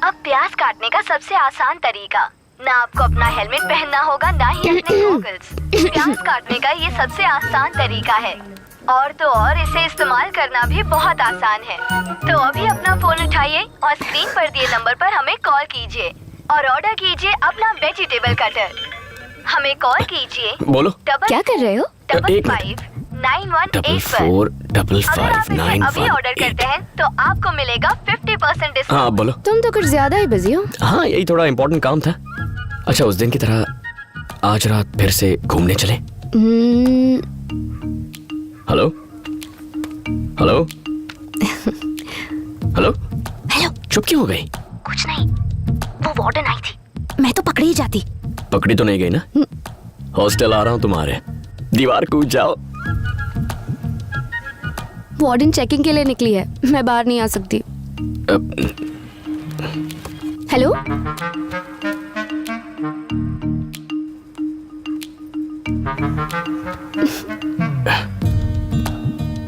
अब प्याज काटने का सबसे आसान तरीका, ना आपको अपना हेलमेट पहनना होगा ना ही अपने गॉगल्स। प्याज काटने का ये सबसे आसान तरीका है और तो और इसे इस्तेमाल करना भी बहुत आसान है। तो अभी अपना फोन उठाइए और स्क्रीन पर दिए नंबर पर हमें कॉल कीजिए और ऑर्डर कीजिए अपना वेजिटेबल कटर। हमें कॉल कीजिए। बोलो क्या कर रहे हो? 559185 अभी ऑर्डर करते हैं तो आपको मिलेगा 50% डिस्काउंट। हाँ बोलो। तुम तो कुछ ज्यादा ही बिजी हो। हाँ यही थोड़ा इम्पोर्टेंट काम था। अच्छा उस दिन की तरह आज रात फिर से घूमने चले? Hello hello hello hello. चुप क्यों हो गई? कुछ नहीं, वो वार्डन आई थी। मैं तो पकड़ी ही जाती। पकड़ी तो नहीं गई ना? हॉस्टल आ रहा हूँ तुम्हारे, दीवार कूद जाओ। वार्डन चेकिंग के लिए निकली है, मैं बाहर नहीं आ सकती। हेलो।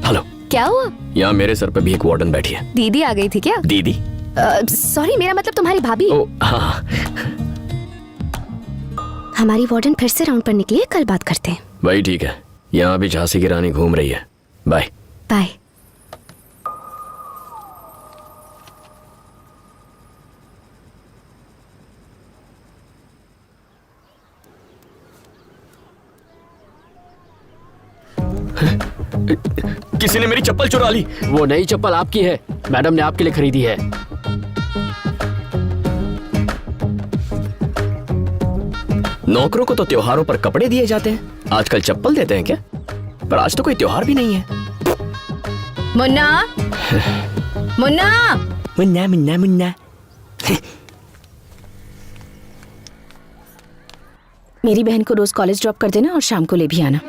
हेलो। क्या हुआ? यहाँ मेरे सर पे भी एक वार्डन बैठी है। दीदी आ गई थी क्या? दीदी? सॉरी, मेरा मतलब तुम्हारी भाभी। ओ हाँ। हमारी वार्डन फिर से राउंड पर निकली है, कल बात करते हैं। भाई ठीक है, यहाँ भी झांसी की रानी घूम रही है। Bye bye. किसी ने मेरी चप्पल चुरा ली। वो नई चप्पल आपकी है, मैडम ने आपके लिए खरीदी है। नौकरों को तो त्योहारों पर कपड़े दिए जाते हैं, आजकल चप्पल देते हैं क्या? पर आज तो कोई त्योहार भी नहीं है। मुन्ना मुन्ना मुन्ना मुन्ना मुन्ना। मेरी बहन को रोज कॉलेज ड्रॉप कर देना और शाम को ले भी आना।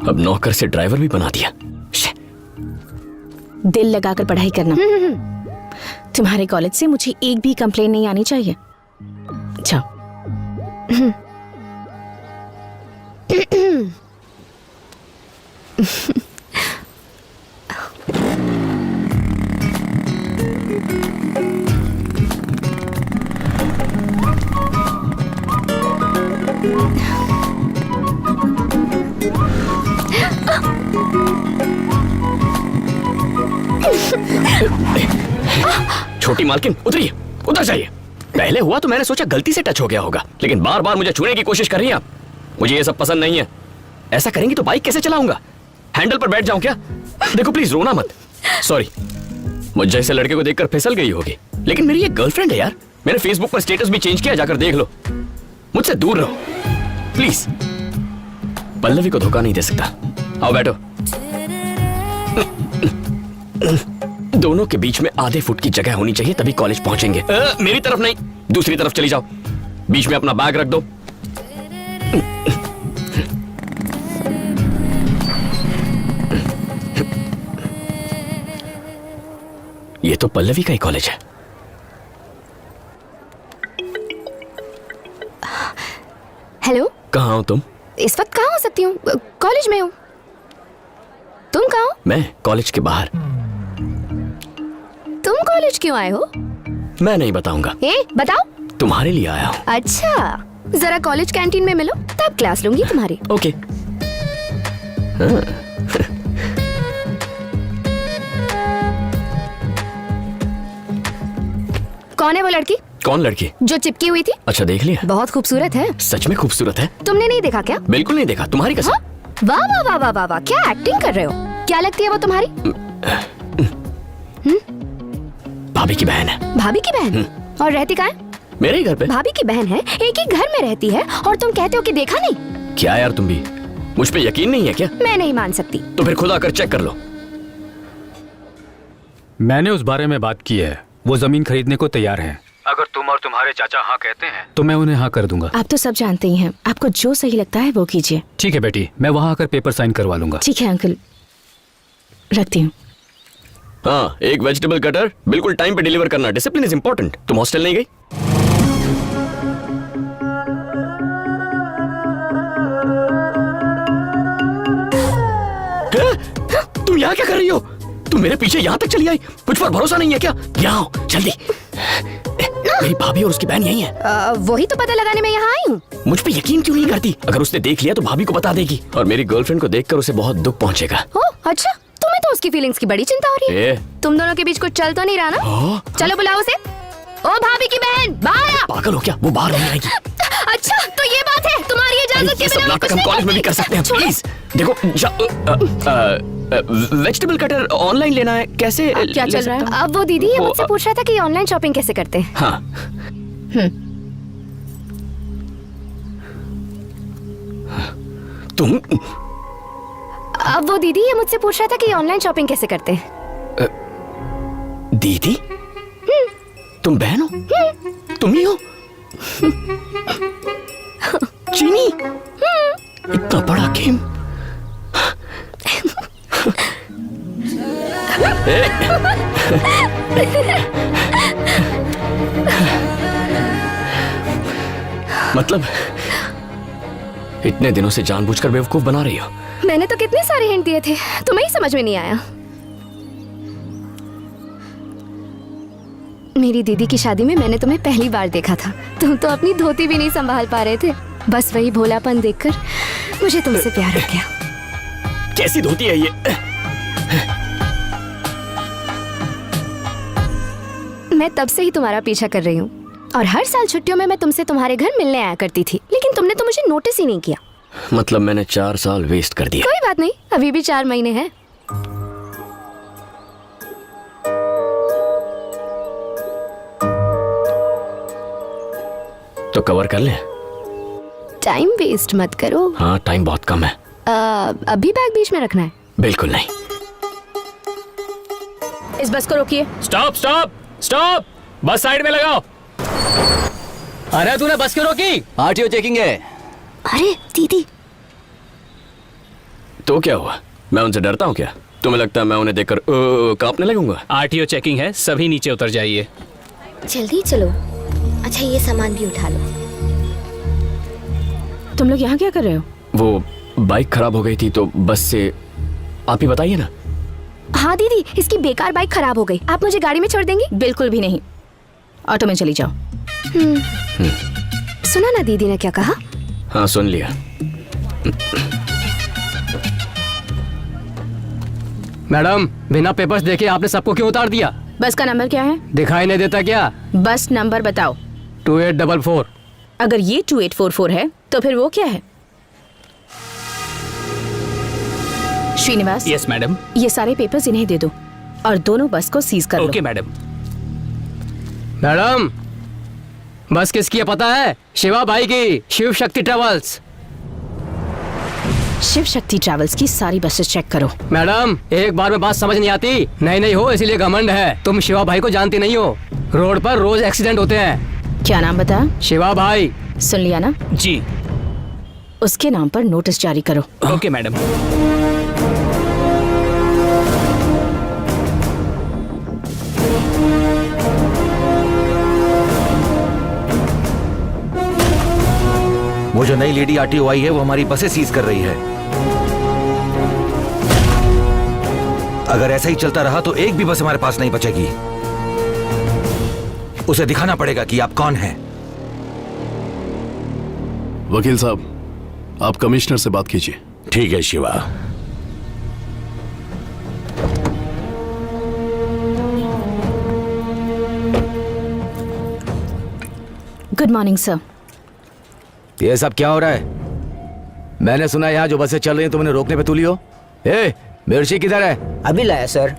अब नौकर से ड्राइवर भी बना दिया। दिल लगाकर पढ़ाई करना। तुम्हारे कॉलेज से मुझे एक भी कंप्लेन नहीं आनी चाहिए। जाओ। छोटी मालकिन उतरिए, उतर जाइए। पहले हुआ तो मैंने सोचा गलती से टच हो गया होगा, लेकिन बार बार मुझे छूने की कोशिश कर रही हैं आप। मुझे ये सब पसंद नहीं है। ऐसा करेंगी तो बाइक कैसे चलाऊंगा? हैंडल पर बैठ जाऊं क्या? देखो प्लीज रोना मत। सॉरी, मुझ जैसे लड़के को देखकर फिसल गई होगी, लेकिन मेरी एक गर्लफ्रेंड है यार। मैंने फेसबुक पर स्टेटस भी चेंज किया, जाकर देख लो। मुझसे दूर रहो प्लीज। पल्लवी को धोखा नहीं दे सकता। आओ बैठो। दोनों के बीच में आधे फुट की जगह होनी चाहिए, तभी कॉलेज पहुंचेंगे। मेरी तरफ नहीं, दूसरी तरफ चली जाओ। बीच में अपना बैग रख दो। ये तो पल्लवी का ही कॉलेज है। हेलो। कहाँ हो तुम? इस वक्त कहाँ हो सकती हूँ? कॉलेज में हूँ। तुम कहाँ हो? मैं कॉलेज के बाहर। तुम कॉलेज क्यों आए हो? मैं नहीं बताऊंगा। बताओ। तुम्हारे लिए आया हूँ। अच्छा, जरा कॉलेज कैंटीन में मिलो, तब क्लास लूंगी तुम्हारी। ओके। हाँ। कौन है वो लड़की? कौन लड़की? जो चिपकी हुई थी। अच्छा देख लिया? बहुत खूबसूरत है। सच में खूबसूरत है? तुमने नहीं देखा क्या? बिल्कुल नहीं देखा, तुम्हारी कसम। हाँ? वाह वाह वाह वाह वाह वाह, क्या एक्टिंग कर रहे हो? क्या लगती है वो तुम्हारी? भाभी की बहन है। भाभी की बहन? और रहती कहाँ है? मेरे ही घर पे। भाभी की बहन है, एक ही घर में रहती है, और तुम कहते हो कि देखा नहीं? क्या यार तुम भी, मुझ पे यकीन नहीं है क्या? मैं नहीं मान सकती। तो फिर खुद आकर चेक कर लो। मैंने उस बारे में बात की है, वो जमीन खरीदने को तैयार हैं। अगर तुम और तुम्हारे चाचा हाँ कहते हैं तो मैं उन्हें हाँ कर दूंगा। आप तो सब जानते ही हैं, आपको जो सही लगता है वो कीजिए। ठीक है बेटी, मैं वहाँ आकर पेपर साइन करवा लूंगा। ठीक है अंकल, रखती हूँ। हाँ, एक वेजिटेबल कटर बिल्कुल टाइम पे डिलीवर करना। Discipline is important. तुम हॉस्टल नहीं गई? यहाँ क्या कर रही हो? तुम मेरे पीछे यहाँ तक चली आई? मुझ पर भरोसा नहीं है क्या? यहाँ आओ जल्दी। मेरी भाभी और उसकी बहन यही है। वही तो पता लगाने में यहाँ आई हूँ। मुझ पे यकीन क्यों नहीं करती? अगर उसने देख लिया तो भाभी को बता देगी और मेरी गर्लफ्रेंड को देखकर उसे बहुत दुख पहुंचेगा। अच्छा, तुम्हें तो उसकी फीलिंग्स की बड़ी चिंता हो रही है। तुम दोनों के बीच कुछ चल तो नहीं रहा ना? चलो बुलाओ उसे। ओ भाभी की बहन, बाहर आ। पागल हो क्या? वो बाहर नहीं आएगी। अच्छा तो ये बात है, तुम्हारी इजाजत के ये सब बिना नाटक हम कॉलेज में भी कर सकते हैं। प्लीज देखो, वेजिटेबल कटर ऑनलाइन लेना है, कैसे क्या चल रहा है? अब वो दीदी ये मुझसे पूछ रहा था कि ऑनलाइन शॉपिंग कैसे करते हैं। हाँ। तुम अब वो दीदी ये मुझसे पूछ रहा था कि ऑनलाइन शॉपिंग कैसे करते हैं। दीदी? तुम बहन हो? तुम ही हो? चीनी? इतना बड़ा गेम? मतलब इतने दिनों से जानबूझकर बेवकूफ बना रही हो? मैंने तो कितने सारे हिंट दिए थे, तुम्हें ही समझ में नहीं आया। मेरी दीदी की शादी में मैंने तुम्हें पहली बार देखा था। तुम तो अपनी धोती भी नहीं संभाल पा रहे थे। बस वही भोलापन देखकर मुझे तुमसे प्यार हो गया। कैसी धोती है ये? मैं तब से ही तुम्हारा पीछा कर रही हूँ और हर साल छुट्टियों में मैं तुमसे तुम्हारे घर मिलने आया करती थी, लेकिन तुमने तो मुझे नोटिस ही नहीं किया। मतलब मैंने 4 साल वेस्ट कर दिए। कोई बात नहीं, अभी भी 4 महीने हैं। तो कवर कर ले। टाइम वेस्ट मत करो। हाँ, टाइम बहुत कम है। अभी बैग बीच में रखना है? बिल्कुल नहीं। इस बस को रोकिए। स्टॉप स्टॉप स्टॉप, बस साइड में लगाओ। अरे तूने बस क्यों रोकी? आरटीओ चेकिंग है। अरे दीदी। तो क्या हुआ? मैं उनसे डरता हूँ क्या? तुम्हें लगता है मैं उन्हें देखकर कांपने लगूंगा? आरटीओ चेकिंग है, सभी नीचे उतर जाइए। जल्दी चलो। अच्छा ये सामान भी उठा लो। तुम लोग यहाँ क्या कर रहे हो? वो बाइक खराब हो गई थी तो बस से। आप ही बताइए ना। हाँ दीदी, इसकी बेकार बाइक खराब हो गई। आप मुझे गाड़ी में छोड़ देंगी? बिल्कुल भी नहीं, ऑटो में चली जाओ। सुना ना दीदी ने क्या कहा? हाँ सुन लिया। मैडम, बिना पेपर्स देखे आपने सबको क्यों उतार दिया? बस का नंबर क्या है? दिखाई नहीं देता क्या? बस नंबर बताओ। 2844। अगर ये 2844 है तो फिर वो क्या है? श्रीनिवास। Yes madam. ये सारे पेपर्स इन्हें दे दो और दोनों बस को सीज कर लो। Okay madam. मैडम, बस किसकी है पता है? शिवा भाई की, शिव शक्ति ट्रेवल्स। शिव शक्ति ट्रैवल्स की सारी बसेस चेक करो। मैडम, एक बार में बात समझ नहीं आती। नहीं हो इसीलिए घमंड है। तुम शिवा भाई को जानती नहीं हो। रोड पर रोज एक्सीडेंट होते हैं। क्या नाम बताया? शिवा भाई। सुन लिया ना? जी। उसके नाम पर नोटिस जारी करो। Okay madam. वो जो नई लेडी आरटीओ आई है वो हमारी बसें सीज कर रही है। अगर ऐसा ही चलता रहा तो एक भी बस हमारे पास नहीं बचेगी। उसे दिखाना पड़ेगा कि आप कौन हैं। वकील साहब, आप कमिश्नर से बात कीजिए। ठीक है शिवा। Good morning sir. ये सब क्या हो रहा है? मैंने सुना यहाँ जो बसें चल रही हैं तुमने रोकने पे तुली हो। ए, मिर्ची किधर है? अभी लाया सर।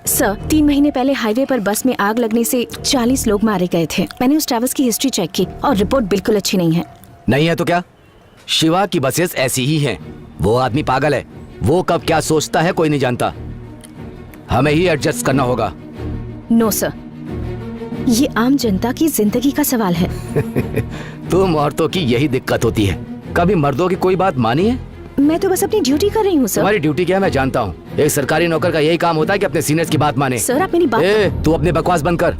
सर 3 महीने पहले हाईवे पर बस में आग लगने से 40 लोग मारे गए थे। मैंने उस ट्रैवल्स की हिस्ट्री चेक की और रिपोर्ट बिल्कुल अच्छी नहीं है। नहीं है तो क्या? शिवा की बसेस ऐसी ही हैं। वो आदमी पागल है। वो कब क्या सोचता है कोई नहीं जानता। हमें ही एडजस्ट करना होगा। नो सर, ये आम जनता की जिंदगी का सवाल है। तुम औरतों की यही दिक्कत होती है। कभी मर्दों की कोई बात मानी है? मैं तो बस अपनी ड्यूटी कर रही हूँ सर। तुम्हारी ड्यूटी क्या है मैं जानता हूँ। एक सरकारी नौकर का यही काम होता है कि अपने सीनियर्स की बात माने। सर आप मेरी बात। तू अपनी बकवास बंद कर।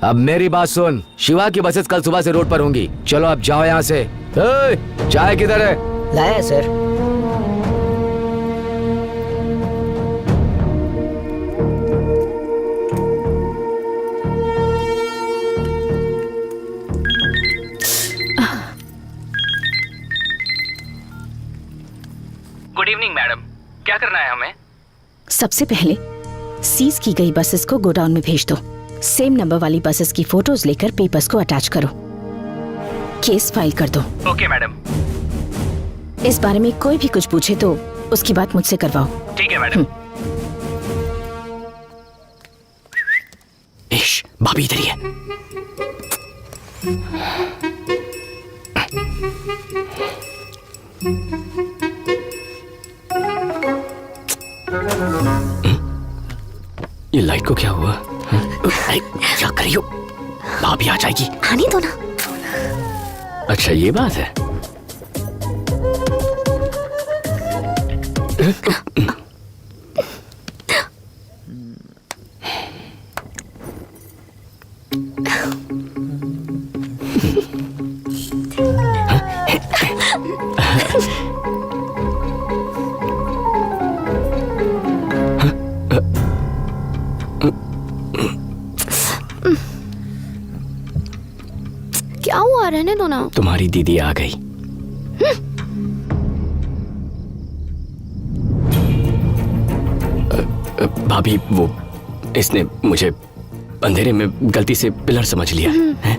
अब मेरी बात सुन। शिवा की बसेस कल सुबह से रोड पर होंगी। चलो अब जाओ यहाँ से। चाय किधर है? लाया सर। गुड इवनिंग मैडम, क्या करना है हमें? सबसे पहले सीज की गई बसेस को गोडाउन में भेज दो। सेम नंबर वाली बसेस की फोटोज लेकर पेपर्स को अटैच करो। केस फाइल कर दो। Okay madam. इस बारे में कोई भी कुछ पूछे तो उसकी बात मुझसे करवाओ। ठीक है मैडम। इश, भाभी इधर ही है। ये लाइट को क्या हुआ? अरे क्या कर रही हो? भाभी आ जाएगी। आने दो ना। अच्छा ये बात है। क्या हुआ, रहने दो ना। तुम्हारी दीदी आ गई। भाभी वो इसने मुझे अंधेरे में गलती से पिलर समझ लिया है।